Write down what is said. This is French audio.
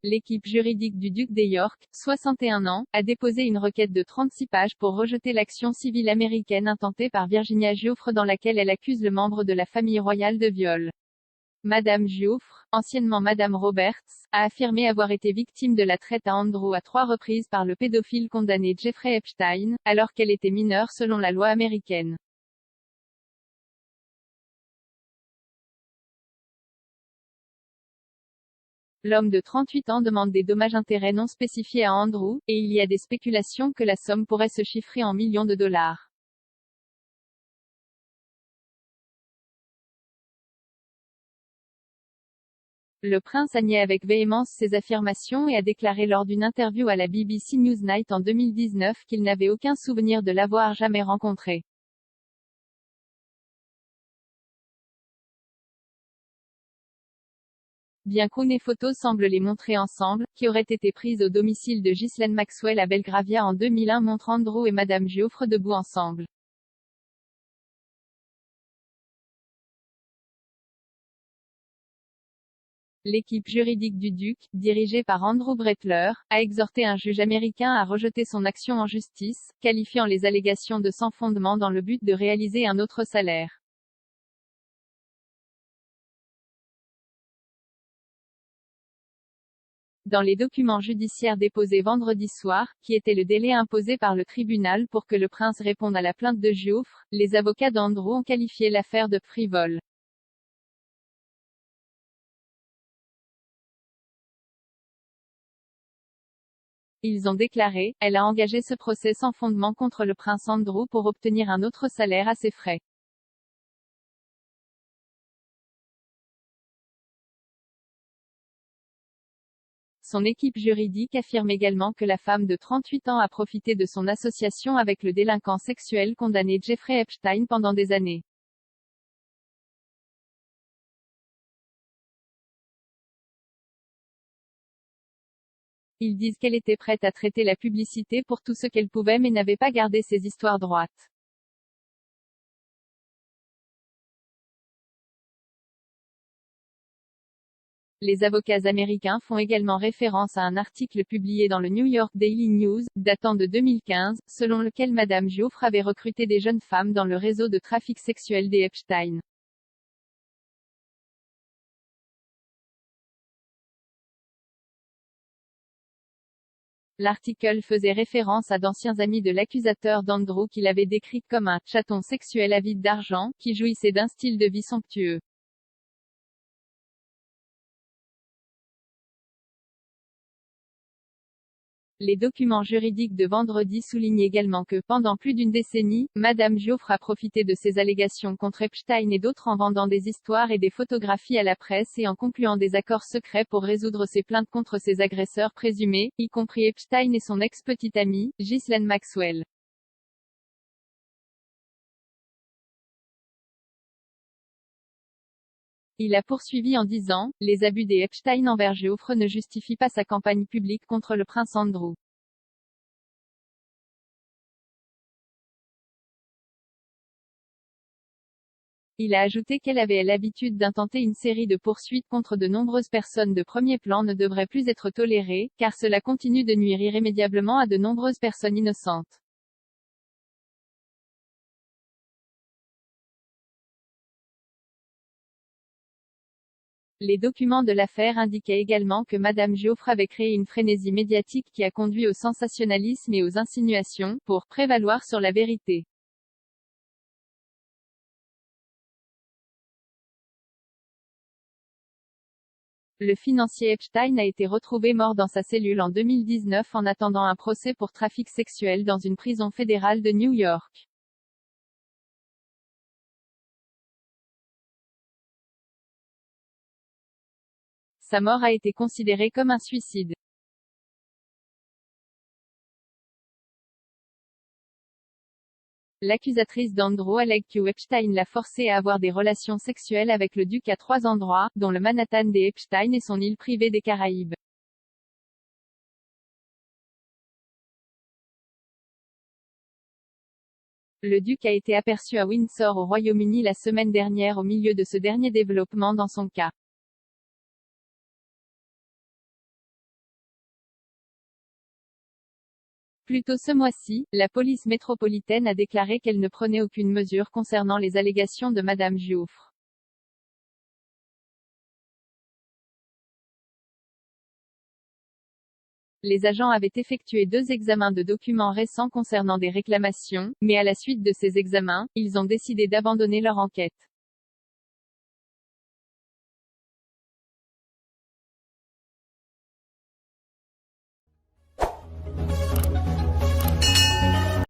l'équipe juridique du duc d'York, 61 ans, a déposé une requête de 36 pages pour rejeter l'action civile américaine intentée par Virginia Giuffre dans laquelle elle accuse le membre de la famille royale de viol. Madame Giuffre, anciennement Madame Roberts, a affirmé avoir été victime de la traite à Andrew à 3 reprises par le pédophile condamné Jeffrey Epstein, alors qu'elle était mineure selon la loi américaine. L'homme de 38 ans demande des dommages-intérêts non spécifiés à Andrew, et il y a des spéculations que la somme pourrait se chiffrer en millions de dollars. Le prince a nié avec véhémence ces affirmations et a déclaré lors d'une interview à la BBC Newsnight en 2019 qu'il n'avait aucun souvenir de l'avoir jamais rencontré. Bien qu'une photo semble les montrer ensemble, qui auraient été prises au domicile de Ghislaine Maxwell à Belgravia en 2001 montre Andrew et Madame Giuffre debout ensemble. L'équipe juridique du duc, dirigée par Andrew Brettler, a exhorté un juge américain à rejeter son action en justice, qualifiant les allégations de sans fondement dans le but de réaliser un autre salaire. Dans les documents judiciaires déposés vendredi soir, qui était le délai imposé par le tribunal pour que le prince réponde à la plainte de Giuffre, les avocats d'Andrew ont qualifié l'affaire de frivole. Ils ont déclaré, elle a engagé ce procès sans fondement contre le prince Andrew pour obtenir un autre salaire à ses frais. Son équipe juridique affirme également que la femme de 38 ans a profité de son association avec le délinquant sexuel condamné Jeffrey Epstein pendant des années. Ils disent qu'elle était prête à traiter la publicité pour tout ce qu'elle pouvait mais n'avait pas gardé ses histoires droites. Les avocats américains font également référence à un article publié dans le New York Daily News, datant de 2015, selon lequel Madame Giuffre avait recruté des jeunes femmes dans le réseau de trafic sexuel des Epstein. L'article faisait référence à d'anciens amis de l'accusateur d'Andrew qu'il avait décrit comme un « chaton sexuel avide d'argent » qui jouissait d'un style de vie somptueux. Les documents juridiques de vendredi soulignent également que, pendant plus d'une décennie, Madame Giuffre a profité de ces allégations contre Epstein et d'autres en vendant des histoires et des photographies à la presse et en concluant des accords secrets pour résoudre ses plaintes contre ses agresseurs présumés, y compris Epstein et son ex-petite amie, Ghislaine Maxwell. Il a poursuivi en disant, les abus des Epstein envers Giuffre ne justifient pas sa campagne publique contre le prince Andrew. Il a ajouté qu'elle avait l'habitude d'intenter une série de poursuites contre de nombreuses personnes de premier plan ne devrait plus être tolérée, car cela continue de nuire irrémédiablement à de nombreuses personnes innocentes. Les documents de l'affaire indiquaient également que Madame Giuffre avait créé une frénésie médiatique qui a conduit au sensationnalisme et aux insinuations, pour prévaloir sur la vérité. Le financier Epstein a été retrouvé mort dans sa cellule en 2019 en attendant un procès pour trafic sexuel dans une prison fédérale de New York. Sa mort a été considérée comme un suicide. L'accusatrice d'Andrew allègue que Epstein l'a forcé à avoir des relations sexuelles avec le duc à 3 endroits, dont le Manhattan des Epstein et son île privée des Caraïbes. Le duc a été aperçu à Windsor au Royaume-Uni la semaine dernière au milieu de ce dernier développement dans son cas. Plus tôt ce mois-ci, la police métropolitaine a déclaré qu'elle ne prenait aucune mesure concernant les allégations de Madame Giuffre. Les agents avaient effectué 2 examens de documents récents concernant des réclamations, mais à la suite de ces examens, ils ont décidé d'abandonner leur enquête.